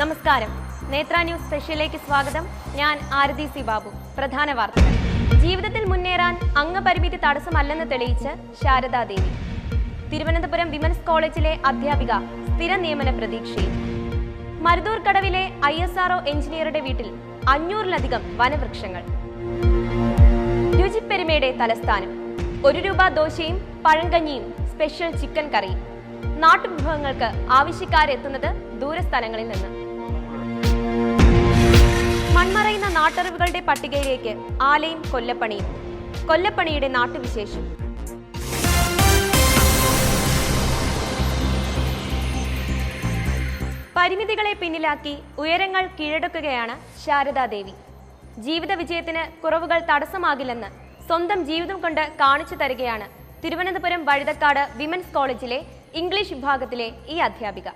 നമസ്കാരം. നേത്ര ന്യൂസ് സ്പെഷ്യലിലേക്ക് സ്വാഗതം. ഞാൻ ആരതി സി ബാബു. പ്രധാന വാർത്തകൾ. ജീവിതത്തിൽ മുന്നേറാൻ അംഗപരിമിതി തടസ്സമല്ലെന്ന് തെളിയിച്ച് ശാരദാദേവി. തിരുവനന്തപുരം വിമൻസ് കോളേജിലെ അധ്യാപിക സ്ഥിര നിയമന പ്രതീക്ഷയിൽ. മരുതൂർ കടവിലെ ISRO എഞ്ചിനീയറുടെ വീട്ടിൽ 500-ലധികം വനവൃക്ഷങ്ങൾ. രുചിപ്പെരുമയുടെ തലസ്ഥാനം. 1 രൂപ ദോശയും പഴങ്കഞ്ഞിയും സ്പെഷ്യൽ ചിക്കൻ കറിയും. നാട്ടുവിഭവങ്ങൾക്ക് ആവശ്യക്കാരെത്തുന്നത് ദൂരസ്ഥലങ്ങളിൽ നിന്ന്. മൺമറയുന്ന നാട്ടറിവുകളുടെ പട്ടികയിലേക്ക് ആലയും കൊല്ലപ്പണിയും. കൊല്ലപ്പണിയുടെ നാട്ടുവിശേഷം. പരിമിതികളെ പിന്നിലാക്കി ഉയരങ്ങൾ കീഴടക്കുകയാണ് ശാരദാദേവി. ജീവിത വിജയത്തിന് കുറവുകൾ തടസ്സമാകില്ലെന്ന് സ്വന്തം ജീവിതം കൊണ്ട് കാണിച്ചു തരികയാണ് തിരുവനന്തപുരം വഴുതക്കാട് വിമൻസ് കോളേജിലെ ഇംഗ്ലീഷ് വിഭാഗത്തിലെ ഈ അധ്യാപിക.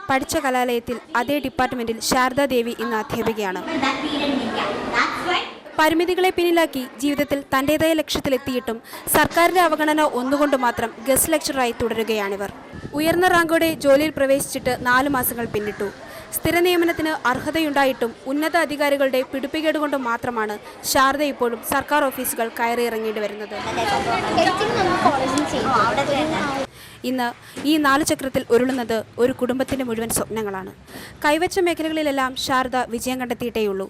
പഠിച്ച കലാലയത്തിൽ അതേ ഡിപ്പാർട്ട്മെന്റിൽ ശാരദാദേവി ഇന്ന് അധ്യാപികയാണ്. പരിമിതികളെ പിന്നിലാക്കി ജീവിതത്തിൽ തന്റേതായ ലക്ഷ്യത്തിലെത്തിയിട്ടും സർക്കാരിന്റെ അവഗണന ഒന്നുകൊണ്ട് മാത്രം ഗസ്റ്റ് ലെക്ചറായി തുടരുകയാണിവർ. ഉയർന്ന റാങ്കോടെ ജോലിയിൽ പ്രവേശിച്ചിട്ട് 4 മാസങ്ങൾ പിന്നിട്ടു. സ്ഥിര നിയമനത്തിന് അർഹതയുണ്ടായിട്ടും ഉന്നത അധികാരികളുടെ പിടിപ്പുകേട് കൊണ്ട് മാത്രമാണ് ശാരദ ഇപ്പോഴും സർക്കാർ ഓഫീസുകൾ കയറിയിറങ്ങേണ്ടി വരുന്നത്. ഇന്ന് ഈ 4 ചക്രത്തിൽ ഉരുളുന്നത് ഒരു കുടുംബത്തിന്റെ മുഴുവൻ സ്വപ്നങ്ങളാണ്. കൈവച്ച മേഖലകളിലെല്ലാം ശാരദ വിജയം കണ്ടെത്തിയിട്ടേയുള്ളൂ.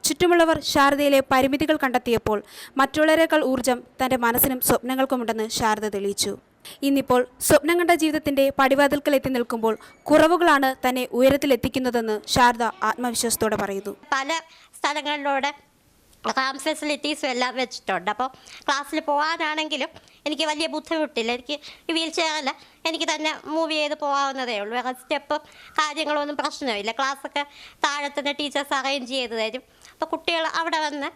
ചുറ്റുമുള്ളവർ ശാരദയിലെ പരിമിതികൾ കണ്ടെത്തിയപ്പോൾ മറ്റുള്ളവരെക്കാൾ ഊർജം തന്റെ മനസ്സിനും സ്വപ്നങ്ങൾക്കുമുണ്ടെന്ന് ശാരദ തെളിയിച്ചു. ഇന്നിപ്പോൾ സ്വപ്നം കണ്ട ജീവിതത്തിന്റെ പടിവാതിൽക്കൽ എത്തി നിൽക്കുമ്പോൾ കുറവുകളാണ് തന്നെ ഉയരത്തിലെത്തിക്കുന്നതെന്ന് ശാരദ ആത്മവിശ്വാസത്തോടെ പറയുന്നു. പല സ്ഥലങ്ങളിലൂടെ റാം ഫെസിലിറ്റീസും എല്ലാം വെച്ചിട്ടുണ്ട്. അപ്പോൾ ക്ലാസ്സിൽ പോകാനാണെങ്കിലും എനിക്ക് വലിയ ബുദ്ധിമുട്ടില്ല. എനിക്ക് വീൽ ചെയറല്ല, എനിക്ക് തന്നെ മൂവ് ചെയ്ത് പോകാവുന്നതേ ഉള്ളൂ. വേറെ സ്റ്റെപ്പും കാര്യങ്ങളൊന്നും പ്രശ്നമില്ല. ക്ലാസ്സൊക്കെ താഴെ തന്നെ ടീച്ചേഴ്സ് അറേഞ്ച് ചെയ്ത് തരും. അപ്പോൾ കുട്ടികൾ അവിടെ വന്ന്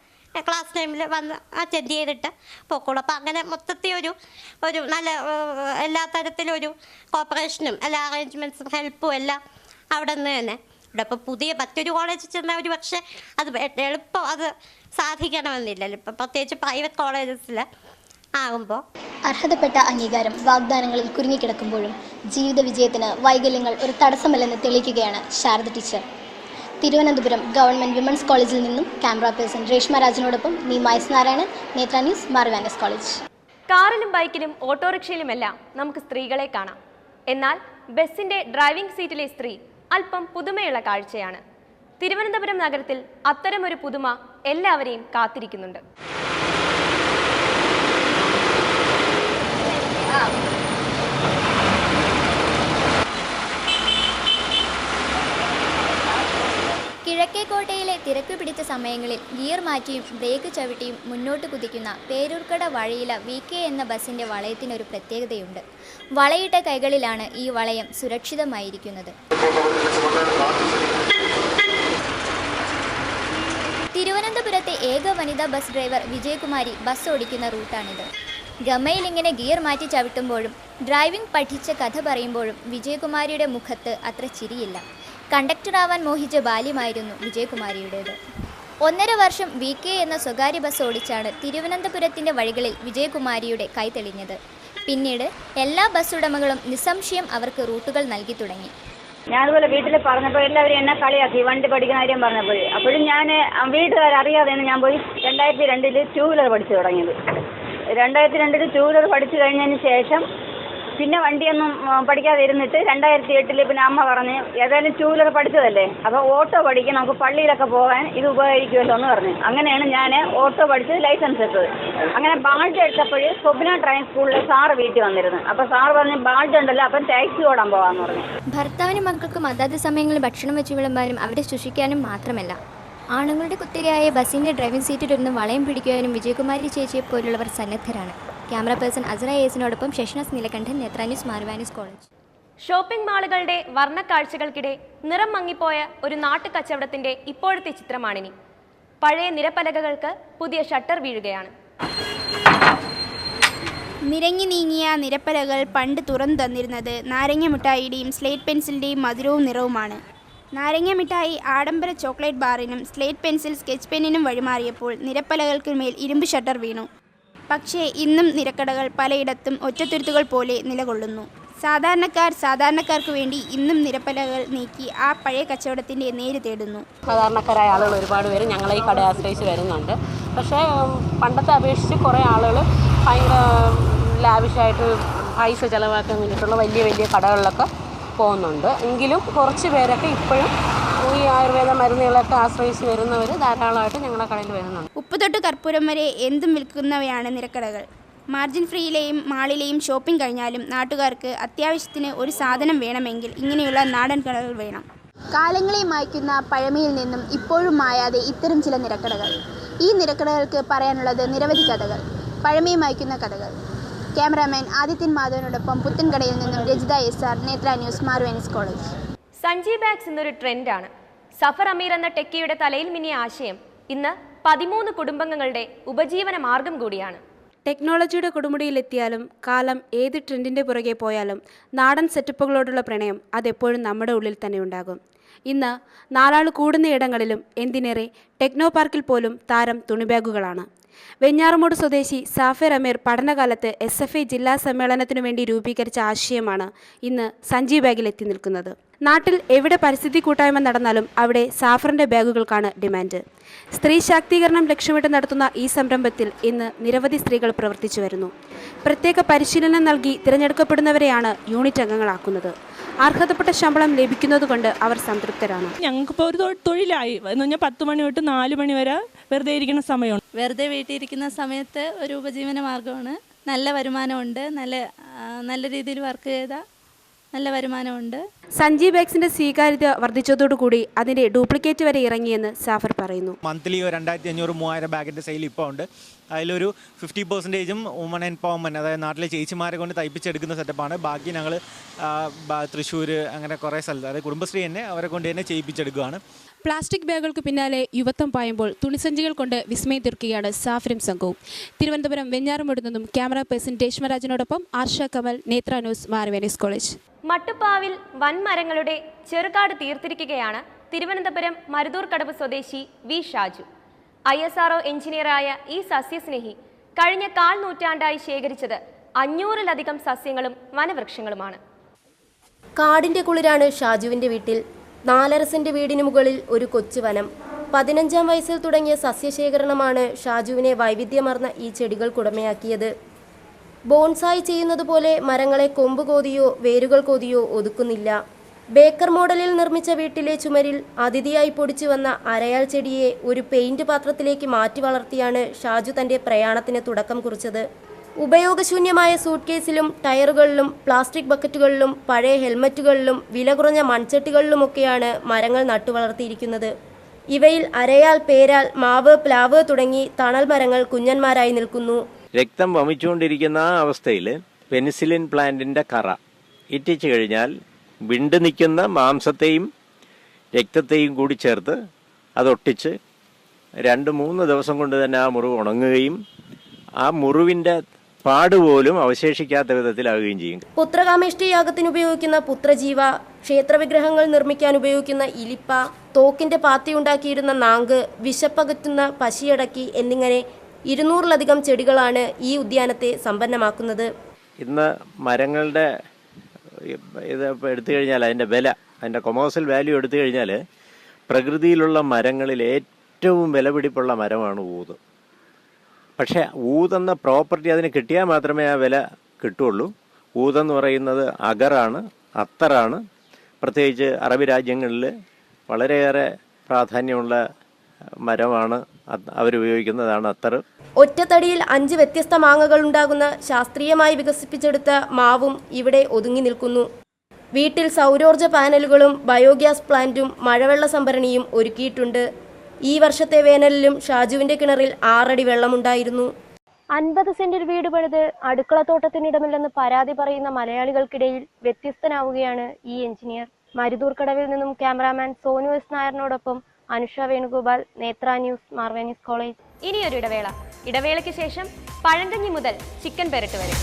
ക്ലാസ് ടൈമിൽ വന്ന് അറ്റൻഡ് ചെയ്തിട്ട് പോക്കോളൂ. അപ്പോൾ അങ്ങനെ മൊത്തത്തിൽ ഒരു നല്ല എല്ലാ തരത്തിലും ഒരു കോപ്പറേഷനും എല്ലാ അറേഞ്ച്മെൻറ്റ്സും ഹെൽപ്പും എല്ലാം അവിടെ നിന്ന് തന്നെ. ഇവിടെ ഇപ്പോൾ പുതിയ മറ്റൊരു കോളേജിൽ ചെന്നാൽ ഒരു പക്ഷേ അത് എളുപ്പം അത് സാധിക്കണമെന്നില്ലല്ലോ. ഇപ്പം പ്രത്യേകിച്ച് പ്രൈവറ്റ് കോളേജസിൽ ആകുമ്പോൾ അർഹതപ്പെട്ട അംഗീകാരം വാഗ്ദാനങ്ങളിൽ കുരുങ്ങിക്കിടക്കുമ്പോഴും ജീവിത വിജയത്തിന് വൈകല്യങ്ങൾ ഒരു തടസ്സമല്ലെന്ന് തെളിയിക്കുകയാണ് Sharada teacher. Thiruvananthapuram government women's കോളേജിൽ നിന്നും ക്യാമറ പേഴ്സൺ രേഷ്മ രാജനോടൊപ്പം Neema S Narayanan, Netra news, മാർവാനസ് college. കാറിലും ബൈക്കിലും ഓട്ടോറിക്ഷയിലുമെല്ലാം നമുക്ക് സ്ത്രീകളെ കാണാം. എന്നാൽ ബസ്സിന്റെ ഡ്രൈവിംഗ് സീറ്റിലെ സ്ത്രീ അല്പം പുതുമയുള്ള കാഴ്ചയാണ്. തിരുവനന്തപുരം നഗരത്തിൽ അത്തരമൊരു പുതുമ എല്ലാവരെയും കാത്തിരിക്കുന്നുണ്ട്. കിഴക്കേക്കോട്ടയിലെ തിരക്ക് പിടിച്ച സമയങ്ങളിൽ ഗിയർ മാറ്റിയും ബ്രേക്ക് ചവിട്ടിയും മുന്നോട്ട് കുതിക്കുന്ന പേരൂർക്കട വഴിയില VK എന്ന ബസിൻ്റെ വളയത്തിനൊരു പ്രത്യേകതയുണ്ട്. വളയിട്ട കൈകളിലാണ് ഈ വളയം സുരക്ഷിതമായിരിക്കുന്നത്. തിരുവനന്തപുരത്തെ ഏക വനിതാ ബസ് ഡ്രൈവർ വിജയകുമാരി ബസ് ഓടിക്കുന്ന റൂട്ടാണിത്. ഗമയിൽ ഇങ്ങനെ ഗിയർ മാറ്റി ചവിട്ടുമ്പോഴും ഡ്രൈവിംഗ് പഠിച്ച കഥ പറയുമ്പോഴും വിജയകുമാരിയുടെ മുഖത്ത് അത്ര ചിരിയില്ല. കണ്ടക്ടറാവാൻ മോഹിച്ച ബാല്യമായിരുന്നു വിജയകുമാരിയുടേത്. 1.5 വർഷം VK എന്ന സ്വകാര്യ ബസ് ഓടിച്ചാണ് തിരുവനന്തപുരത്തിൻ്റെ വഴികളിൽ വിജയകുമാരിയുടെ കൈ തെളിഞ്ഞത്. പിന്നീട് എല്ലാ ബസ് ഉടമകളും നിസ്സംശയം അവർക്ക് റൂട്ടുകൾ നൽകി തുടങ്ങി. ഞാനതുപോലെ വീട്ടിൽ പറഞ്ഞപ്പോൾ എല്ലാവരും എന്നെ കളിയാക്കി വണ്ടി പഠിക്കുന്ന കാര്യം പറഞ്ഞപ്പോൾ. അപ്പോഴും ഞാൻ വീട്ടുകാരറിയാതെയാണ് ഞാൻ പോയി 2002 2 വീലർ പഠിച്ചു തുടങ്ങിയത്. 2002 2 വീലർ പഠിച്ചു കഴിഞ്ഞതിന് ശേഷം പിന്നെ വണ്ടിയൊന്നും പഠിക്കാതെ ഇരുന്നിട്ട് 2008 പിന്നെ അമ്മ പറഞ്ഞ് ഏതായാലും 2 വീലർ പഠിച്ചതല്ലേ, അപ്പോൾ ഓട്ടോ പഠിക്കാൻ നമുക്ക് പള്ളിയിലൊക്കെ പോകാൻ ഇത് ഉപകരിക്കുമല്ലോ എന്ന് പറഞ്ഞു. അങ്ങനെയാണ് ഞാൻ ഓട്ടോ പഠിച്ച് ലൈസൻസ് എടുത്തത്. അങ്ങനെ ബാൾജ് എടുത്തപ്പോൾ സ്വപ്ന ഡ്രൈവിംഗ് സ്കൂളിൽ സാറ് വീട്ടിൽ വന്നിരുന്നു. അപ്പോൾ സാറ് പറഞ്ഞ് ബാൾജ് ഉണ്ടല്ലോ, അപ്പം ടാക്സി ഓടാൻ പോകാമെന്ന് പറഞ്ഞു. ഭർത്താവിനും മക്കൾക്കും അതാത് സമയങ്ങളിൽ ഭക്ഷണം വെച്ച് വിളമ്പാനും അവരെ ശുശ്രൂഷിക്കാനും മാത്രമല്ല, ആണുങ്ങളുടെ കുത്തിരയായ ബസിൻ്റെ ഡ്രൈവിംഗ് സീറ്റിലിരുന്ന് വളയം പിടിക്കുവാനും വിജയകുമാരി ചേച്ചിയെ പോലുള്ളവർ സന്നദ്ധരാണ്. ക്യാമറ പേഴ്സൺ അസ്ര എസിനോടൊപ്പം ശശിനാസ് നീലകണ്ഠൻ, നേത്ര ന്യൂസ്, മാർവാനസ് കോളേജ്. ഷോപ്പിംഗ് മാളുകളുടെ വർണ്ണക്കാഴ്ചകൾക്കിടെ നിറം മങ്ങിപ്പോയ ഒരു നാട്ടുകച്ചവടത്തിന്റെ ഇപ്പോഴത്തെ ചിത്രമാണിനി. പഴയ നിരപ്പലകകൾക്ക് പുതിയ ഷട്ടർ വീഴുകയാണ്. നിരങ്ങി നീങ്ങിയ നിരപ്പലകൾ പണ്ട് തുറന്നു തന്നിരുന്നത് നാരങ്ങ മിഠായിയുടെയും സ്ലേറ്റ് പെൻസിലിൻ്റെയും മധുരവും നിറവുമാണ്. നാരങ്ങ മിഠായി ആഡംബര ചോക്ലേറ്റ് ബാറിനും സ്ലേറ്റ് പെൻസിൽ സ്കെച്ച് പെന്നിനും വഴിമാറിയപ്പോൾ നിരപ്പലകൾക്ക് മേൽ ഇരുമ്പ് ഷട്ടർ വീണു. പക്ഷേ ഇന്നും നിരക്കടകൾ പലയിടത്തും ഒറ്റത്തുരുത്തുകൾ പോലെ നിലകൊള്ളുന്നു. സാധാരണക്കാർക്ക് വേണ്ടി ഇന്നും നിരപ്പലകൾ നീക്കി ആ പഴയ കച്ചവടത്തിൻ്റെ നേര് തേടുന്നു. സാധാരണക്കാരായ ആളുകൾ ഒരുപാട് പേര് ഞങ്ങളെ ഈ കടയെ ആശ്രയിച്ച് വരുന്നുണ്ട്. പക്ഷേ പണ്ടത്തെ അപേക്ഷിച്ച് കുറേ ആളുകൾ ഭയങ്കര ലാവിഷായിട്ട് പൈസ ചിലവാക്കാൻ വേണ്ടിയിട്ടുള്ള വലിയ വലിയ കടകളിലൊക്കെ പോകുന്നുണ്ട്. എങ്കിലും കുറച്ച് പേരൊക്കെ ഇപ്പോഴും ഈ ആയുർവേദ മരുന്നുകളൊക്കെ ആശ്രയിച്ച് വരുന്നവർ ധാരാളമായിട്ട് ഞങ്ങളുടെ കടയിൽ വരുന്നുണ്ട്. ഉപ്പ് തൊട്ട് കർപ്പൂരം വരെ എന്തും വിൽക്കുന്നവയാണ് നിരക്കടകൾ. മാർജിൻ ഫ്രീയിലെയും മാളിലെയും ഷോപ്പിംഗ് കഴിഞ്ഞാലും നാട്ടുകാർക്ക് അത്യാവശ്യത്തിന് ഒരു സാധനം വേണമെങ്കിൽ ഇങ്ങനെയുള്ള നാടൻ കടകൾ വേണം. കാലങ്ങളെ മായ്ക്കുന്ന പഴമയിൽ നിന്നും ഇപ്പോഴും മായാതെ ഇത്തരം ചില നിരക്കടകൾ. ഈ നിരക്കടകൾക്ക് പറയാനുള്ളത് നിരവധി കഥകൾ, പഴമയെ മായ്ക്കുന്ന കഥകൾ. ക്യാമറാമാൻ ആദിത്യൻ മാധവനോടൊപ്പം പുത്തൻകടയിൽ നിന്നും രജിത SR, നേത്ര ന്യൂസ്, മാർവേനിസ് കോളേജ്. സഞ്ജി ബാഗ്സ് ഇന്നൊരു ട്രെൻഡാണ്. സഫർ അമീർ എന്ന ടെക്കിയുടെ തലയിൽ മിന്നിയ ആശയം ഇന്ന് 13 കുടുംബങ്ങളുടെ ഉപജീവന മാർഗം കൂടിയാണ്. ടെക്നോളജിയുടെ കൊടുമുടിയിലെത്തിയാലും കാലം ഏത് ട്രെൻഡിൻ്റെ പുറകെ പോയാലും നാടൻ സെറ്റപ്പുകളോടുള്ള പ്രണയം അതെപ്പോഴും നമ്മുടെ ഉള്ളിൽ തന്നെ ഉണ്ടാകും. ഇന്ന് 4 ആൾ കൂടുന്ന ഇടങ്ങളിലും എന്തിനേറെ ടെക്നോ പാർക്കിൽ പോലും താരം തുണിബാഗുകളാണ്. വെഞ്ഞാറമൂട് സ്വദേശി സാഫിർ അമീർ പഠനകാലത്ത് SFI ജില്ലാ സമ്മേളനത്തിനു വേണ്ടി രൂപീകരിച്ച ആശയമാണ് ഇന്ന് സഞ്ജി ബാഗിൽ എത്തി നിൽക്കുന്നത്. നാട്ടിൽ എവിടെ പരിസ്ഥിതി കൂട്ടായ്മ നടന്നാലും അവിടെ സാഫറിൻ്റെ ബാഗുകൾക്കാണ് ഡിമാൻഡ്. സ്ത്രീ ശാക്തീകരണം ലക്ഷ്യമിട്ട് നടത്തുന്ന ഈ സംരംഭത്തിൽ ഇന്ന് നിരവധി സ്ത്രീകൾ പ്രവർത്തിച്ചു വരുന്നു. പ്രത്യേക പരിശീലനം നൽകി തിരഞ്ഞെടുക്കപ്പെടുന്നവരെയാണ് യൂണിറ്റ് അംഗങ്ങളാക്കുന്നത്. അർഹതപ്പെട്ട ശമ്പളം ലഭിക്കുന്നതുകൊണ്ട് അവർ സംതൃപ്തരാണ്. ഞങ്ങൾക്കിപ്പോൾ ഒരു തൊഴിലായി എന്ന് പറഞ്ഞാൽ 10 മണി തൊട്ട് 4 മണി വരെ വെറുതെ ഇരിക്കുന്ന സമയമാണ്. വെറുതെ വീട്ടിൽ ഇരിക്കുന്ന സമയത്ത് ഒരു ഉപജീവന മാർഗ്ഗമാണ്. നല്ല വരുമാനമുണ്ട്. നല്ല രീതിയിൽ വർക്ക് ചെയ്താൽ നല്ല വരുമാനമുണ്ട്. സഞ്ജി ബാഗ്സിന്റെ സ്വീകാര്യത വർദ്ധിച്ചതോടുകൂടി അതിന്റെ ഡ്യൂപ്ലിക്കേറ്റ് വരെ ഇറങ്ങിയെന്ന് സാഫർ പറയുന്നു. മന്ത്ലി 2500-3000 ബാഗിൻ്റെ സെയിൽ ഇപ്പോൾ ഉണ്ട്. അതിലൊരു 50% വുമൺ എംപവർമെൻറ്റ്, അതായത് നാട്ടിലെ ചേച്ചിമാരെ കൊണ്ട് തയ്പ്പിച്ചെടുക്കുന്ന സെറ്റപ്പാണ്. ബാക്കി ഞങ്ങൾ തൃശ്ശൂർ അങ്ങനെ കുറേ സ്ഥലത്ത്, അതായത് കുടുംബശ്രീ തന്നെ അവരെ കൊണ്ട് തന്നെ ചെയ്യിപ്പിച്ചെടുക്കുകയാണ്. പ്ലാസ്റ്റിക് ബാഗുകൾക്ക് പിന്നാലെ യുവത്വം പായുമ്പോൾ തുണിസഞ്ചികൾ കൊണ്ട് വിസ്മയം തീർക്കുകയാണ് സാഫറും സംഘവും. തിരുവനന്തപുരം വെഞ്ഞാറമൂട് നിന്നും ക്യാമറ പേഴ്സൺ രേഷ്മരാജനോടൊപ്പം ആർഷ കമൽ, നേത്ര ന്യൂസ്, മാർവേനിസ് കോളേജ്. മട്ടുപ്പാവിൽ വൻമരങ്ങളുടെ ചെറുകാട് തീർത്തിരിക്കുകയാണ് തിരുവനന്തപുരം മരുതൂർക്കടവ് സ്വദേശി വി ഷാജു. ISRO എഞ്ചിനീയറായ ഈ സസ്യസ്നേഹി കഴിഞ്ഞ 1/4 നൂറ്റാണ്ടായി ശേഖരിച്ചത് 500-ലധികം സസ്യങ്ങളും വനവൃക്ഷങ്ങളുമാണ്. കാടിന്റെ കുളിരാണ് ഷാജുവിന്റെ വീട്ടിൽ. 4.5 സെന്റ് വീടിന് മുകളിൽ ഒരു കൊച്ചു വനം. 15-ാം വയസ്സിൽ തുടങ്ങിയ സസ്യശേഖരണമാണ് ഷാജുവിനെ വൈവിധ്യമാർന്ന ഈ ചെടികൾക്കുടമയാക്കിയത്. ബോൺസായി ചെയ്യുന്നത് പോലെ മരങ്ങളെ കൊമ്പ് കോതിയോ വേരുകൾ കോതിയോ ഒതുക്കുന്നില്ല. ബേക്കർ മോഡലിൽ നിർമ്മിച്ച വീട്ടിലെ ചുമരിൽ അതിഥിയായി പൊടിച്ചു വന്ന അരയാൽ ചെടിയെ ഒരു പെയിന്റ് പാത്രത്തിലേക്ക് മാറ്റി വളർത്തിയാണ് ഷാജു തന്റെ പ്രയാണത്തിന് തുടക്കം കുറിച്ചത്. ഉപയോഗശൂന്യമായ സൂട്ട് കേസിലും ടയറുകളിലും പ്ലാസ്റ്റിക് ബക്കറ്റുകളിലും പഴയ ഹെൽമറ്റുകളിലും വില കുറഞ്ഞ മൺചട്ടികളിലുമൊക്കെയാണ് മരങ്ങൾ നട്ടുവളർത്തിയിരിക്കുന്നത്. ഇവയിൽ അരയാൽ, പേരാൽ, മാവ്, പ്ലാവ് തുടങ്ങി തണൽ മരങ്ങൾ കുഞ്ഞന്മാരായി നിൽക്കുന്നു. രക്തം വമിച്ചുകൊണ്ടിരിക്കുന്ന ആ അവസ്ഥയിൽ പെനിസിലിൻ പ്ലാന്റിന്റെ കറ ഇറ്റിച്ചു കഴിഞ്ഞാൽ വിണ്ടു നിൽക്കുന്ന മാംസത്തെയും രക്തത്തെയും കൂടി ചേർത്ത് അതൊട്ടിച്ച് 2-3 ദിവസം കൊണ്ട് തന്നെ ആ മുറിവ് ഉണങ്ങുകയും ആ മുറിവിന്റെ പാടുപോലും അവശേഷിക്കാത്ത വിധത്തിലാവുകയും ചെയ്യും. പുത്രകാമേഷ്ടി യാഗത്തിന് ഉപയോഗിക്കുന്ന പുത്രജീവ, ക്ഷേത്രവിഗ്രഹങ്ങൾ നിർമ്മിക്കാൻ ഉപയോഗിക്കുന്ന ഇലിപ്പ, തോക്കിന്റെ പാത്തിയുണ്ടാക്കിയിരുന്ന നാങ്ക്, വിശപ്പകറ്റുന്ന പശിയടക്കി എന്നിങ്ങനെ 200-ലധികം ചെടികളാണ് ഈ ഉദ്യാനത്തെ സമ്പന്നമാക്കുന്നത്. ഇന്ന് മരങ്ങളുടെ ഇത് എടുത്തു കഴിഞ്ഞാൽ അതിൻ്റെ വില, അതിൻ്റെ കൊമേഴ്സ്യൽ വാല്യൂ എടുത്തു കഴിഞ്ഞാൽ പ്രകൃതിയിലുള്ള മരങ്ങളിൽ ഏറ്റവും വിലപിടിപ്പുള്ള മരമാണ് ഊത്. പക്ഷേ ഊതെന്ന പ്രോപ്പർട്ടി അതിന് കിട്ടിയാൽ മാത്രമേ ആ വില കിട്ടുള്ളൂ. ഊതെന്ന് പറയുന്നത് അഗറാണ്, അത്തറാണ്. പ്രത്യേകിച്ച് അറബി രാജ്യങ്ങളിൽ വളരെയേറെ പ്രാധാന്യമുള്ള മരമാണ് അവരുപയോഗിക്കുന്നതാണ് അത്തർ. ഒറ്റത്തടിയിൽ 5 വ്യത്യസ്ത മാങ്ങകൾ ഉണ്ടാകുന്ന ശാസ്ത്രീയമായി വികസിപ്പിച്ചെടുത്ത മാവും ഇവിടെ ഒതുങ്ങി നിൽക്കുന്നു. വീട്ടിൽ സൗരോർജ്ജ പാനലുകളും ബയോഗ്യാസ് പ്ലാന്റും മഴവെള്ള സംഭരണിയും ഒരുക്കിയിട്ടുണ്ട്. ഈ വർഷത്തെ വേനലിലും ഷാജുവിന്റെ കിണറിൽ 6 അടി വെള്ളമുണ്ടായിരുന്നു. 50 സെന്റിൽ വീട് പണിത് അടുക്കളത്തോട്ടത്തിനിടമില്ലെന്ന് പരാതി പറയുന്ന മലയാളികൾക്കിടയിൽ വ്യത്യസ്തനാവുകയാണ് ഈ എഞ്ചിനീയർ. മരുതൂർക്കടവിൽ നിന്നും ക്യാമറാമാൻ സോനു S. നായരിനോടൊപ്പം അനുഷ വേണുഗോപാൽ, നേത്ര ന്യൂസ്, മാർവേനിസ് കോളേജ്. ഇനിയൊരു ഇടവേളയ്ക്ക് ശേഷം പഴങ്കഞ്ഞി മുതൽ ചിക്കൻ പെരട്ട് വരെ.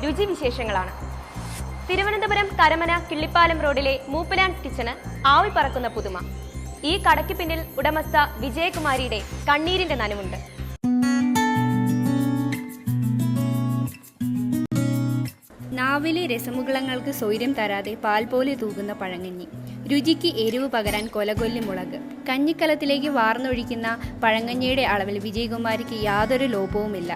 രുചിവിശേഷങ്ങളാണ്. തിരുവനന്തപുരം കരമന കിള്ളിപ്പാലം റോഡിലെ മൂപ്പലാൻഡ്സ് കിച്ചന് ആവി പറക്കുന്ന പുതുമ. ഈ കടയ്ക്ക് പിന്നിൽ ഉടമസ്ഥ വിജയകുമാരിയുടെ കണ്ണീരിന്റെ നനവുണ്ട്. നാവിലെ രസമുകുളങ്ങൾക്ക് സ്വൈര്യം തരാതെ പാൽ പോലെ തൂകുന്ന പഴങ്കഞ്ഞി, രുചിക്ക് എരിവ് പകരാൻ കൊലകൊല്ലി മുളക്. കഞ്ഞിക്കലത്തിലേക്ക് വാർന്നൊഴിക്കുന്ന പഴങ്കഞ്ഞിയുടെ അളവിൽ വിജയകുമാരിക്ക് യാതൊരു ലോപവുമില്ല.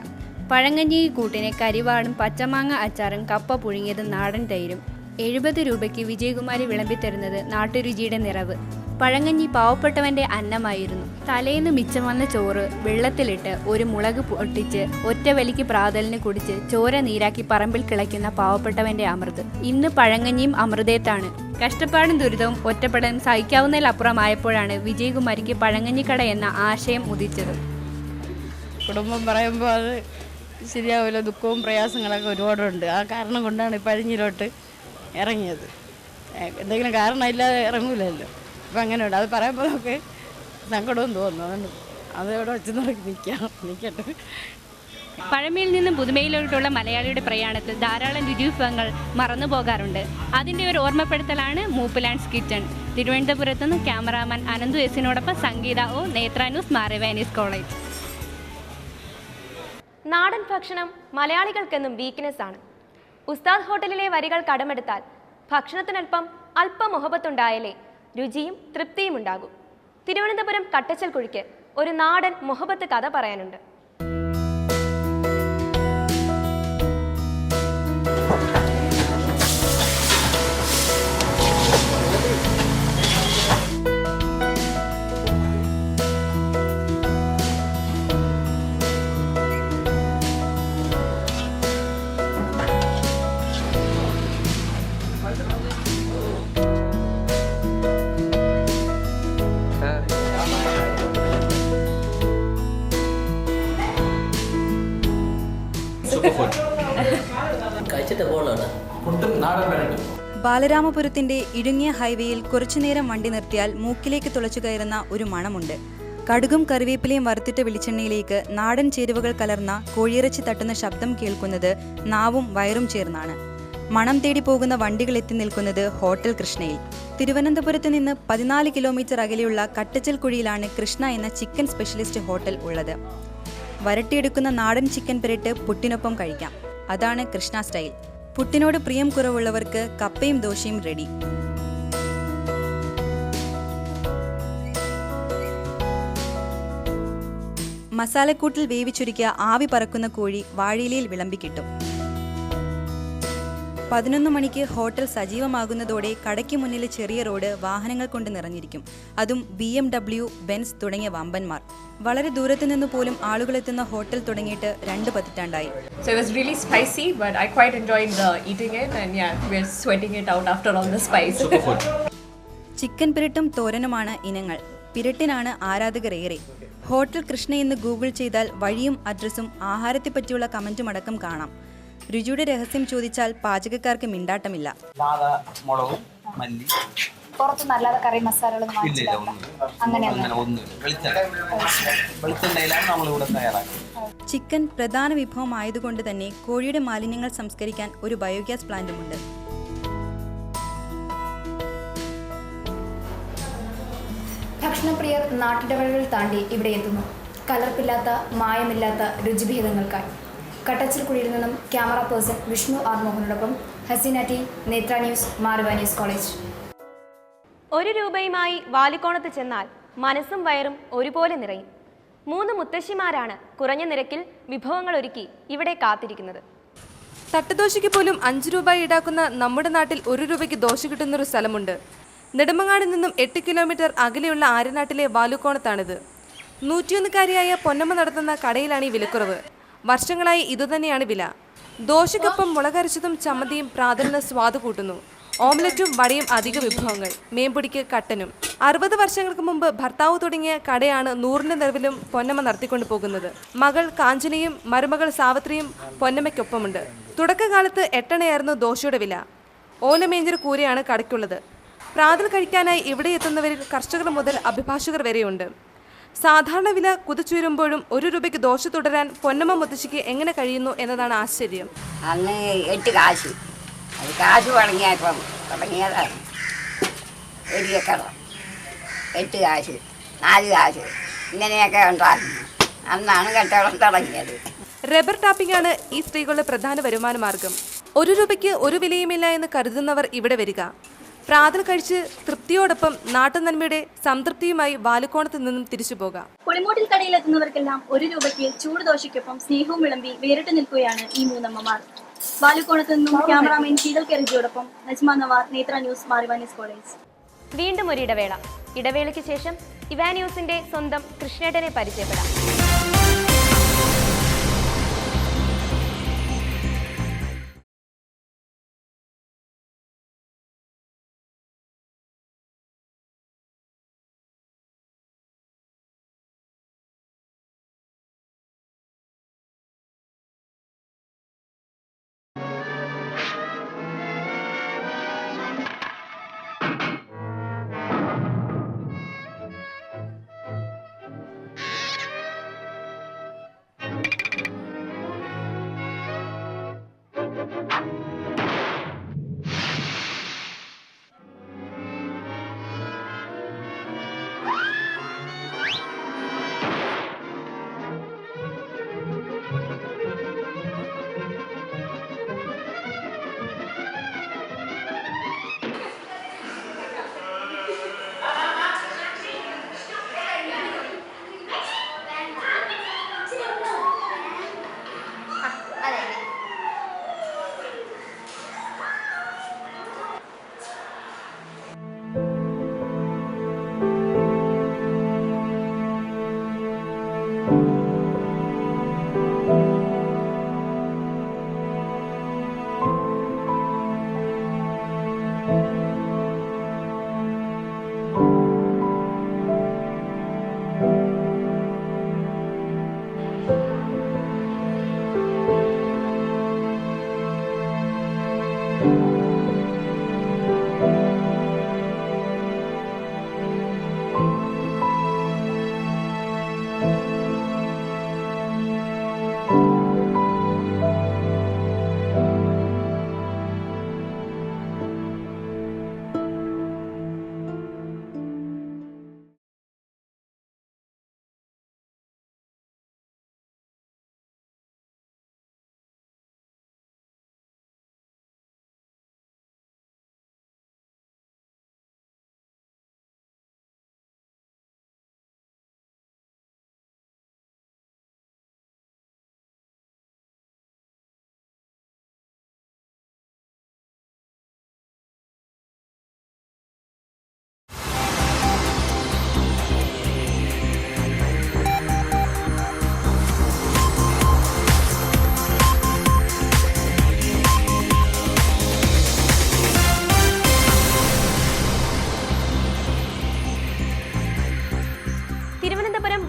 പഴങ്കഞ്ഞി കൂട്ടിന് കരിവാടും പച്ചമാങ്ങ അച്ചാറും കപ്പ പുഴുങ്ങിയതും നാടൻ തൈരും. 70 രൂപയ്ക്ക് വിജയകുമാരി വിളമ്പിത്തരുന്നത് നാട്ടുരുചിയുടെ നിറവ്. പഴങ്കഞ്ഞി പാവപ്പെട്ടവന്റെ അന്നമായിരുന്നു. തലേന്ന് മിച്ചം വന്ന ചോറ് വെള്ളത്തിലിട്ട് ഒരു മുളക് പൊട്ടിച്ച് ഒറ്റ വലിക്ക് പ്രാതലിന് കുടിച്ച് ചോര നീരാക്കി പറമ്പിൽ കിളയ്ക്കുന്ന പാവപ്പെട്ടവന്റെ അമൃത്. ഇന്ന് പഴങ്കഞ്ഞിയും അമൃതേത്താണ്. കഷ്ടപ്പാടും ദുരിതവും ഒറ്റപ്പെടലും സഹിക്കാവുന്നതിലപ്പുറമായപ്പോഴാണ് വിജയകുമാരിക്ക് പഴങ്കഞ്ഞിക്കട എന്ന ആശയം ഉദിച്ചത്. കുടുംബം പറയുമ്പോൾ അത് ശരിയാവില്ല. ദുഃഖവും പ്രയാസങ്ങളൊക്കെ ഒരുപാടുണ്ട്. ആ കാരണം കൊണ്ടാണ് പഴഞ്ഞിലോട്ട് ഇറങ്ങിയത്. എന്തെങ്കിലും കാരണമില്ലാതെ ഇറങ്ങൂലല്ലോ. അപ്പം അങ്ങനെയുണ്ട്. അത് പറയുമ്പോൾ നമുക്ക് സങ്കടവും തോന്നുന്നു. അതുകൊണ്ട് അതവിടെ വെച്ച് നിൽക്കട്ടെ. പഴമയിൽ നിന്നും പുതുമയിലോട്ടുള്ള മലയാളിയുടെ പ്രയാണത്തിൽ ധാരാളം രുചിവിഭവങ്ങൾ മറന്നു പോകാറുണ്ട്. അതിൻ്റെ ഒരു ഓർമ്മപ്പെടുത്തലാണ് മൂപ്പലാൻഡ്സ് കിച്ചൺ. തിരുവനന്തപുരത്ത് നിന്ന് ക്യാമറാമാൻ അനന്തു എസിനോടൊപ്പം സംഗീത ഒ, നേത്ര ന്യൂസ്, മാറവേനീസ് കോളേജ്. നാടൻ ഭക്ഷണം മലയാളികൾക്കെന്നും വീക്ക്നെസ് ആണ്. ഉസ്താദ് ഹോട്ടലിലെ വരികൾ കടമെടുത്താൽ ഭക്ഷണത്തിനൽപ്പം അല്പം മൊഹബത്തുണ്ടായാലേ രുചിയും തൃപ്തിയും ഉണ്ടാകും. തിരുവനന്തപുരം കട്ടച്ചൽ കുഴിക്ക് ഒരു നാടൻ മൊഹബത്ത് കഥ പറയാനുണ്ട്. ബാലരാമപുരത്തിന്റെ ഇടുങ്ങിയ ഹൈവേയിൽ കുറച്ചുനേരം വണ്ടി നിർത്തിയാൽ മൂക്കിലേക്ക് തുളച്ചു കയറുന്ന ഒരു മണമുണ്ട്. കടുകും കറിവേപ്പിലയും വറുത്തിട്ട വെളിച്ചെണ്ണയിലേക്ക് നാടൻ ചേരുവകൾ കലർന്ന കോഴിയിറച്ചി തട്ടുന്ന ശബ്ദം കേൾക്കുന്നത് നാവും വയറും ചേർന്നാണ്. മണം തേടി പോകുന്ന വണ്ടികൾ എത്തി നിൽക്കുന്നത് ഹോട്ടൽ കൃഷ്ണയിൽ. തിരുവനന്തപുരത്ത് നിന്ന് 14 കിലോമീറ്റർ അകലെയുള്ള കട്ടച്ചൽ കുഴിയിലാണ് കൃഷ്ണ എന്ന ചിക്കൻ സ്പെഷ്യലിസ്റ്റ് ഹോട്ടൽ ഉള്ളത്. വരട്ടിയെടുക്കുന്ന നാടൻ ചിക്കൻ പെരട്ട് പുട്ടിനൊപ്പം കഴിക്കാം. അതാണ് കൃഷ്ണ സ്റ്റൈൽ. പുട്ടിനോട് പ്രിയം കുറവുള്ളവർക്ക് കപ്പയും ദോശയും റെഡി. മസാലക്കൂട്ടിൽ വേവിച്ചൊരുക്കിയ ആവി പറക്കുന്ന കോഴി വാഴയിലയിൽ വിളമ്പിക്കിട്ടും. 11 മണിക്ക് ഹോട്ടൽ സജീവമാകുന്നതോടെ കടയ്ക്ക് മുന്നിലെ ചെറിയ റോഡ് വാഹനങ്ങൾ കൊണ്ട് നിറഞ്ഞിരിക്കും. അതും BMW, ബെൻസ് തുടങ്ങിയ വമ്പന്മാർ. വളരെ ദൂരത്തു നിന്ന് പോലും ആളുകളെത്തുന്ന ഹോട്ടൽ തുടങ്ങിയിട്ട് 2 പതിറ്റാണ്ടായി. So it was really spicy, but I quite enjoyed eating it, and yeah, we're sweating it out after all the spice. Chicken പിരട്ടും തോരനുമാണ് ഇനങ്ങൾ. പിരട്ടിനാണ് ആരാധകർ ഏറെ. ഹോട്ടൽ കൃഷ്ണ എന്ന് ഗൂഗിൾ ചെയ്താൽ വഴിയും അഡ്രസ്സും ആഹാരത്തെപ്പറ്റിയുള്ള കമന്റും അടക്കം കാണാം. രുചിയുടെ രഹസ്യം ചോദിച്ചാൽ പാചകക്കാർക്ക് മിണ്ടാട്ടമില്ല. പുറത്തുനിന്നല്ലാതെ കറി മസാലകളൊന്നും ചിക്കൻ പ്രധാന വിഭവമായതുകൊണ്ട് തന്നെ കോഴിയുടെ മാലിന്യങ്ങൾ സംസ്കരിക്കാൻ ഒരു ബയോഗ്യാസ് പ്ലാന്റുമുണ്ട്. ഭക്ഷണപ്രിയർ നാട്ടിടവഴികൾ താണ്ടി ഇവിടെ എത്തുന്നു. കലർപ്പില്ലാത്ത മായമില്ലാത്ത രുചിഭേദങ്ങൾക്കായി. കട്ടച്ചിൽക്കുഴിയിൽ നിന്നും ക്യാമറ പേഴ്സൺ വിഷ്ണു ആർ മോഹനോടൊപ്പം ഹസീന ടി, നേത്ര ന്യൂസ്, മാറുവ ന്യൂസ് കോളേജ്. 1 രൂപയുമായി വാലിക്കോണത്ത് ചെന്നാൽ മനസ്സും വയറും ഒരുപോലെ നിറയും. 3 മുത്തശ്ശിമാരാണ് കുറഞ്ഞ നിരക്കിൽ വിഭവങ്ങൾ ഒരുക്കി ഇവിടെ കാത്തിരിക്കുന്നത്. തട്ടുദോശയ്ക്ക് പോലും 5 രൂപ ഈടാക്കുന്ന നമ്മുടെ നാട്ടിൽ 1 രൂപയ്ക്ക് ദോശ കിട്ടുന്നൊരു സ്ഥലമുണ്ട്. നെടുമങ്ങാടിൽ നിന്നും 8 കിലോമീറ്റർ അകലെയുള്ള ആര്യനാട്ടിലെ വാലുക്കോണത്താണിത്. 101കാരിയായ പൊന്നമ്മ നടത്തുന്ന കടയിലാണ് ഈ വിലക്കുറവ്. വർഷങ്ങളായി ഇതുതന്നെയാണ് വില. ദോശയ്ക്കൊപ്പം മുളകരച്ചതും ചമ്മന്തിയും പ്രാതലിന് സ്വാദ് കൂട്ടുന്നു. ഓംലറ്റും വടയും അധിക വിഭവങ്ങൾ, മേമ്പൊടിക്ക് കട്ടനും. 60 വർഷങ്ങൾക്ക് മുമ്പ് ഭർത്താവ് തുടങ്ങിയ കടയാണ് 100ന്റെ നിറവിലും പൊന്നമ്മ നടത്തിക്കൊണ്ടു പോകുന്നത്. മകൾ കാഞ്ചനയും മരുമകൾ സാവിത്രിയും പൊന്നമ്മയ്ക്കൊപ്പമുണ്ട്. തുടക്കകാലത്ത് 8 അണയായിരുന്നു ദോശയുടെ വില. ഓലമേഞ്ഞൊരു കൂരയാണ് കടയ്ക്കുള്ളത്. പ്രാതൽ കഴിക്കാനായി ഇവിടെ എത്തുന്നവരിൽ കർഷകർ മുതൽ അഭിഭാഷകർ വരെയുണ്ട്. സാധാരണ വില കുതിച്ചുയരുമ്പോഴും 1 രൂപയ്ക്ക് ദോശ തുടരാൻ പൊന്നമ്മ മുത്തശ്ശിക്ക് എങ്ങനെ കഴിയുന്നു എന്നതാണ് ആശ്ചര്യം. അന്ന് 8 കാശ്, അത് കാശ് തുടങ്ങിയപ്പം തുടങ്ങിയതാണ്. 1 ഏക്കർ 8 കാശ്, 4 കാശ്, ഇങ്ങനെയൊക്കെ ഉണ്ടായിരുന്നു. അന്നാണ് കച്ചവടം തുടങ്ങിയത്. റബ്ബർ ടാപ്പിംഗ് ആണ് ഈ സ്ത്രീകളുടെ പ്രധാന വരുമാന മാർഗം. 1 രൂപയ്ക്ക് ഒരു വിലയുമില്ല എന്ന് കരുതുന്നവർ ഇവിടെ വരിക. പ്രാതൽ കഴിച്ച് തൃപ്തിയോടൊപ്പം നാട്ടുനന്മയുടെ സംതൃപ്തിയുമായി വാലുക്കോണത്ത് നിന്നും തിരിച്ചു പോകാം. പുളിമൂട്ടിൽ കടയിലെത്തുന്നവർക്കെല്ലാം 1 രൂപയ്ക്ക് ചൂട് ദോശയ്ക്കൊപ്പം സ്നേഹവും വിളമ്പി വേറിട്ട് നിൽക്കുകയാണ് ഈ 3 അമ്മമാർ. വാലുക്കോണത്ത് നിന്നും ക്യാമറാമാൻ ശീതൽ കെറിജിയോടൊപ്പം നജ്മ നവാർ, നേത്ര ന്യൂസ്, മാറുവ ന്യൂസ് കോളേജ്. വീണ്ടും ഒരു ഇടവേള. ഇടവേളയ്ക്ക് ശേഷം ഇവാ ന്യൂസിന്റെ സ്വന്തം കൃഷ്ണേട്ടനെ പരിചയപ്പെടാം.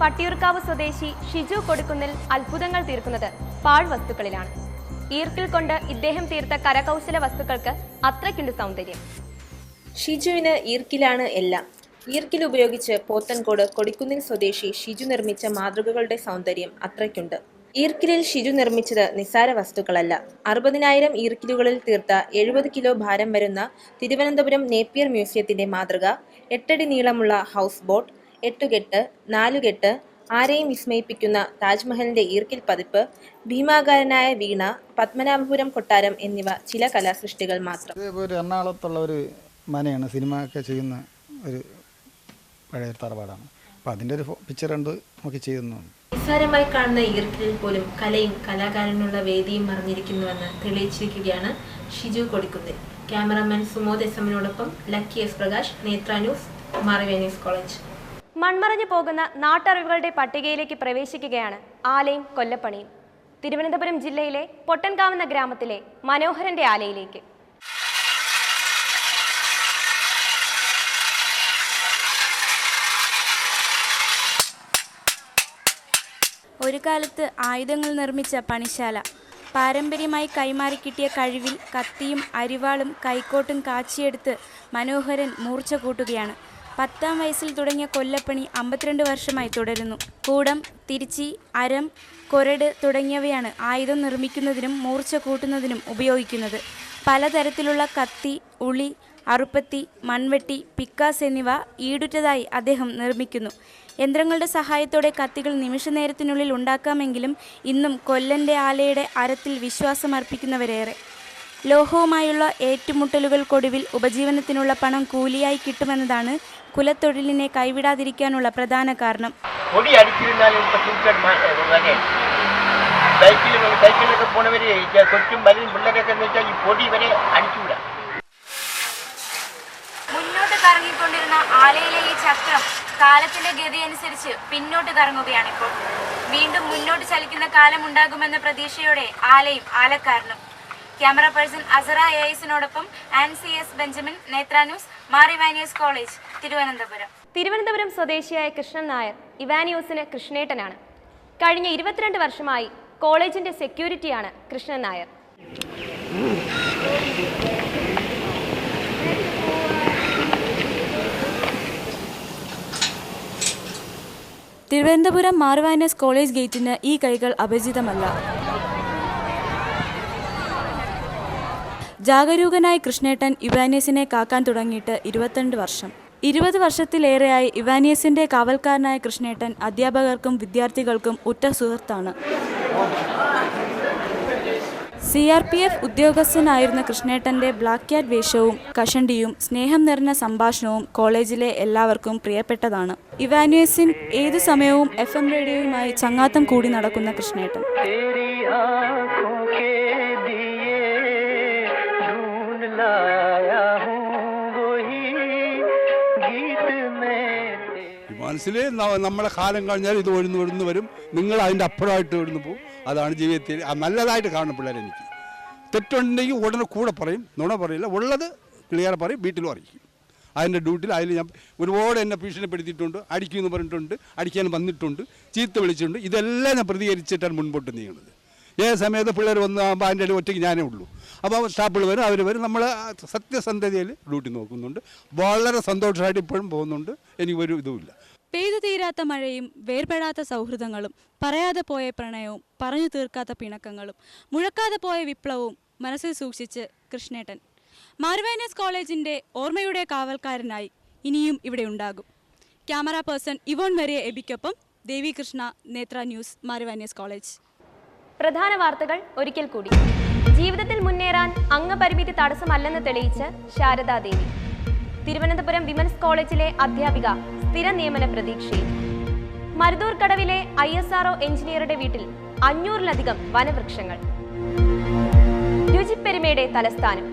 വട്ടിയൂർക്കാവ് സ്വദേശി ഷിജു കൊടുക്കുന്നിൽ അത്ഭുതങ്ങൾ തീർക്കുന്നത് പാഴ്വസ്തുക്കളിലാണ്. ഈർക്കിൽ കൊണ്ട് ഇദ്ദേഹം തീർത്ത കരകൗശല വസ്തുക്കൾക്ക് അത്രയ്ക്കുണ്ട് സൗന്ദര്യം. ഷിജുവിന് ഈർക്കിലാണ് എല്ലാം. ഈർക്കിൽ ഉപയോഗിച്ച് പോത്തൻകോട് കൊടിക്കുന്നിൽ സ്വദേശി ഷിജു നിർമ്മിച്ച മാതൃകകളുടെ സൗന്ദര്യം അത്രയ്ക്കുണ്ട്. ഈർക്കിലിൽ ഷിജു നിർമ്മിച്ചത് നിസ്സാര വസ്തുക്കളല്ല. 60,000 ഈർക്കിലുകളിൽ തീർത്ത 70 കിലോ ഭാരം വരുന്ന തിരുവനന്തപുരം നേപ്പിയർ മ്യൂസിയത്തിന്റെ മാതൃക, 8 അടി നീളമുള്ള ഹൗസ് ബോട്ട്, 8 കെട്ട്, 4 കെട്ട്, ആരെയും വിസ്മയിപ്പിക്കുന്ന താജ്മഹലിന്റെ ഈർക്കിൽ പതിപ്പ്, ഭീമാകാരനായ വീണ, പത്മനാഭപുരം കൊട്ടാരം എന്നിവ ചില കലാസൃഷ്ടികൾ മാത്രം. ഒരു എറണാകുളത്തുള്ള ഒരു മനയാണ്, സിനിമ ഒക്കെ ചെയ്യുന്ന ഒരു പഴയ തറവാടാണ്. അപ്പോൾ അതിൻ്റെ ഒരു പിക്ചർ ഉണ്ട് നമുക്ക് ചെയ്യുന്നുണ്ട്. നിസ്സാരമായി കാണുന്ന ഈർക്കിലിൽ പോലും കലയും കലാകാരനുള്ള വേദിയും മറിഞ്ഞിരിക്കുന്നുവെന്ന് തെളിയിച്ചിരിക്കുകയാണ് ഷിജു കൊടിക്കുന്നിൽ. ക്യാമറാമാൻ സുമോദ് എസ്എമ്മിനോടൊപ്പം Lucky S Prakash, Netra news, Mar Ivanios college. മൺമറഞ്ഞു പോകുന്ന നാട്ടറിവുകളുടെ പട്ടികയിലേക്ക് പ്രവേശിക്കുകയാണ് ആലയും കൊല്ലപ്പണിയും. തിരുവനന്തപുരം ജില്ലയിലെ പൊട്ടൻകാവ് എന്ന ഗ്രാമത്തിലെ മനോഹരന്റെ ആലയിലേക്ക്. ഒരു കാലത്ത് ആയുധങ്ങൾ നിർമ്മിച്ച പണിശാല. പാരമ്പര്യമായി കൈമാറി കിട്ടിയ കഴിവിൽ കത്തിയും അരിവാളും കൈക്കോട്ടും കാച്ചിയെടുത്ത് മനോഹരൻ മൂർച്ച കൂട്ടുകയാണ്. 10ാം വയസ്സിൽ തുടങ്ങിയ കൊല്ലപ്പണി 52 വർഷമായി തുടരുന്നു. കൂടം, തിരിച്ചി, അരം, കൊരട് തുടങ്ങിയവയാണ് ആയുധം നിർമ്മിക്കുന്നതിനും മൂർച്ച കൂട്ടുന്നതിനും ഉപയോഗിക്കുന്നത്. പലതരത്തിലുള്ള കത്തി, ഉളി, അറുപ്പത്തി, മൺവെട്ടി, പിക്കാസ് എന്നിവ ഈടുറ്റതായി അദ്ദേഹം നിർമ്മിക്കുന്നു. യന്ത്രങ്ങളുടെ സഹായത്തോടെ കത്തികൾ നിമിഷനേരത്തിനുള്ളിൽ ഉണ്ടാക്കാമെങ്കിലും ഇന്നും കൊല്ലൻ്റെ ആലയുടെ അരത്തിൽ വിശ്വാസമർപ്പിക്കുന്നവരേറെ. ലോഹവുമായുള്ള ഏറ്റുമുട്ടലുകൾക്കൊടുവിൽ ഉപജീവനത്തിനുള്ള പണം കൂലിയായി കിട്ടുമെന്നതാണ് കുലത്തൊഴിലിനെ കൈവിടാതിരിക്കാനുള്ള പ്രധാന കാരണം. മുന്നോട്ട് കറങ്ങിക്കൊണ്ടിരുന്ന ആലയിലെ ഈ ചക്രം കാലത്തിന്റെ ഗതി അനുസരിച്ച് പിന്നോട്ട് കറങ്ങുകയാണിപ്പോൾ. വീണ്ടും മുന്നോട്ട് ചലിക്കുന്ന കാലമുണ്ടാകുമെന്ന പ്രതീക്ഷയോടെ ആലയും ആലക്കാരനും. ക്യാമറ പേഴ്സൺ അസറ എസിനോടൊപ്പം Ancy S Benjamin, Netra news, Mar Ivanios college, Thiruvananthapuram. Thiruvananthapuram സ്വദേശിയായ കൃഷ്ണൻ നായർ ഇവാനിയോസിന് കൃഷ്ണേട്ടനാണ്. കഴിഞ്ഞ 22 വർഷമായി കോളേജിന്റെ സെക്യൂരിറ്റിയാണ് കൃഷ്ണൻ നായർ. തിരുവനന്തപുരം മാർവാനീസ് കോളേജ് ഗേറ്റിന് ഈ കൈകൾ അപരിചിതമല്ല. ജാഗരൂകനായ കൃഷ്ണേട്ടൻ ഇവാനിയസിനെ കാക്കാൻ തുടങ്ങിയിട്ട് 22 വർഷം. 20 വർഷത്തിലേറെയായി ഇവാനിയസിന്റെ കാവൽക്കാരനായ കൃഷ്ണേട്ടൻ അധ്യാപകർക്കും വിദ്യാർത്ഥികൾക്കും ഉറ്റ സുഹൃത്താണ്. CRPF ഉദ്യോഗസ്ഥനായിരുന്ന കൃഷ്ണേട്ടന്റെ ബ്ലാക്ക് ക്യാറ്റ് വേഷവും കഷണ്ടിയും സ്നേഹം നിറഞ്ഞ സംഭാഷണവും കോളേജിലെ എല്ലാവർക്കും പ്രിയപ്പെട്ടതാണ്. ഇവാനിയസിൻ ഏതു സമയവും FM റേഡിയോയുമായി ചങ്ങാത്തം കൂടി നടക്കുന്ന കൃഷ്ണേട്ടൻ. മനസ്സിൽ നമ്മളെ കാലം കഴിഞ്ഞാൽ ഇത് ഒഴിഞ്ഞു വരും, നിങ്ങൾ അതിൻ്റെ അപ്പുറമായിട്ട് ഒഴിഞ്ഞു പോകും. അതാണ് ജീവിതത്തിൽ നല്ലതായിട്ട് കാണുന്ന പിള്ളേർ. എനിക്ക് തെറ്റുണ്ടെങ്കിൽ ഉടനെ കൂടെ പറയും, നുണ പറയില്ല, ഉള്ളത് ക്ലിയർ പറയും, വീട്ടിലും അറിയിക്കും. അതിൻ്റെ ഡ്യൂട്ടിയിൽ അതിൽ ഞാൻ ഒരുപാട് എന്നെ ഭീഷണിപ്പെടുത്തിയിട്ടുണ്ട്, അടിക്കുമെന്ന് പറഞ്ഞിട്ടുണ്ട്, അടിക്കാൻ വന്നിട്ടുണ്ട്, ചീത്ത വിളിച്ചിട്ടുണ്ട്. ഇതെല്ലാം ഞാൻ പ്രതികരിച്ചിട്ടാണ് മുൻപോട്ട് നീങ്ങുന്നത്. ഏത് സമയത്ത് പിള്ളേർ വന്ന് അതിൻ്റെ ഇടയിൽ ഒറ്റയ്ക്ക് ഞാനേ ഉള്ളൂ. അപ്പോൾ സ്റ്റാഫുകൾ വരും, അവർ വരും, നമ്മൾ സത്യസന്ധതയിൽ ഡ്യൂട്ടി നോക്കുന്നുണ്ട്. വളരെ സന്തോഷമായിട്ട് ഇപ്പോഴും പോകുന്നുണ്ട്. എനിക്കൊരു ഇതുമില്ല. പെയ്തു തീരാത്ത മഴയും വേർപെടാത്ത സൗഹൃദങ്ങളും പറയാതെ പോയ പ്രണയവും പറഞ്ഞു തീർക്കാത്ത പിണക്കങ്ങളും മുഴക്കാതെ പോയ വിപ്ലവവും മനസ്സിൽ സൂക്ഷിച്ച് കൃഷ്ണേട്ടൻ മാർവാനീസ് കോളേജിൻ്റെ ഓർമ്മയുടെ കാവൽക്കാരനായി ഇനിയും ഇവിടെ ഉണ്ടാകും. ക്യാമറ പേഴ്സൺ ഇവോൺ മെറിയ എബിക്കൊപ്പം ദേവി കൃഷ്ണ, നേത്ര ന്യൂസ്, മാർവാനീസ് കോളേജ്. പ്രധാന വാർത്തകൾ ഒരിക്കൽ കൂടി. ജീവിതത്തിൽ മുന്നേറാൻ അംഗപരിമിതി തടസ്സമല്ലെന്ന് തെളിയിച്ച് ശാരദാദേവി. തിരുവനന്തപുരം വിമൻസ് കോളേജിലെ അധ്യാപിക സ്ഥിര നിയമന പ്രതീക്ഷയിൽ. മരുതൂർ കടവിലെ ISRO എഞ്ചിനീയറുടെ വീട്ടിൽ 500-ലധികം വനവൃക്ഷങ്ങൾ. രുചിപ്പെരുമയുടെ തലസ്ഥാനം.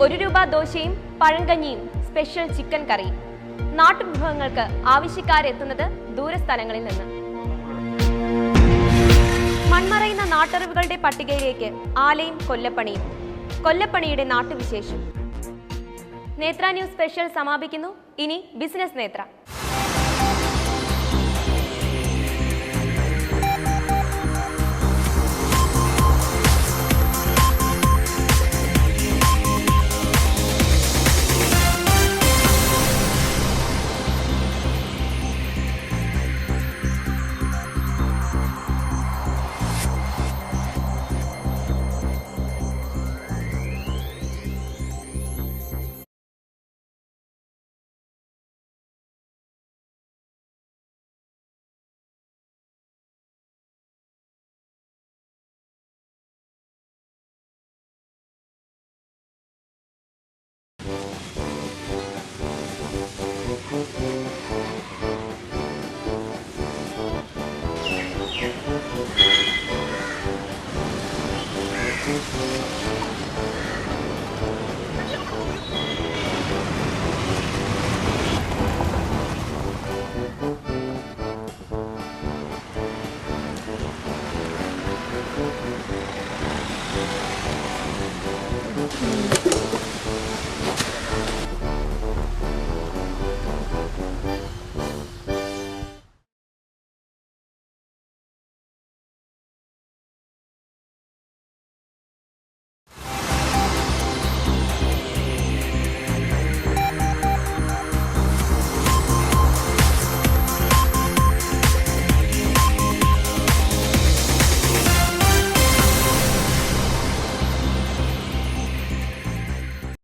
1 രൂപ ദോശയും പഴങ്കഞ്ഞിയും സ്പെഷ്യൽ ചിക്കൻ കറിയും. നാട്ടുവിഭവങ്ങൾക്ക് ആവശ്യക്കാരെത്തുന്നത് ദൂരസ്ഥലങ്ങളിൽ നിന്ന്. മൺമറയുന്ന നാട്ടറിവുകളുടെ പട്ടികയിലേക്ക് ആലയും കൊല്ലപ്പണിയും. കൊല്ലപ്പണിയുടെ നാട്ടുവിശേഷം. നേത്ര ന്യൂസ് സ്പെഷ്യൽ സമാപിക്കുന്നു. ഇനി ബിസിനസ് നേത്ര.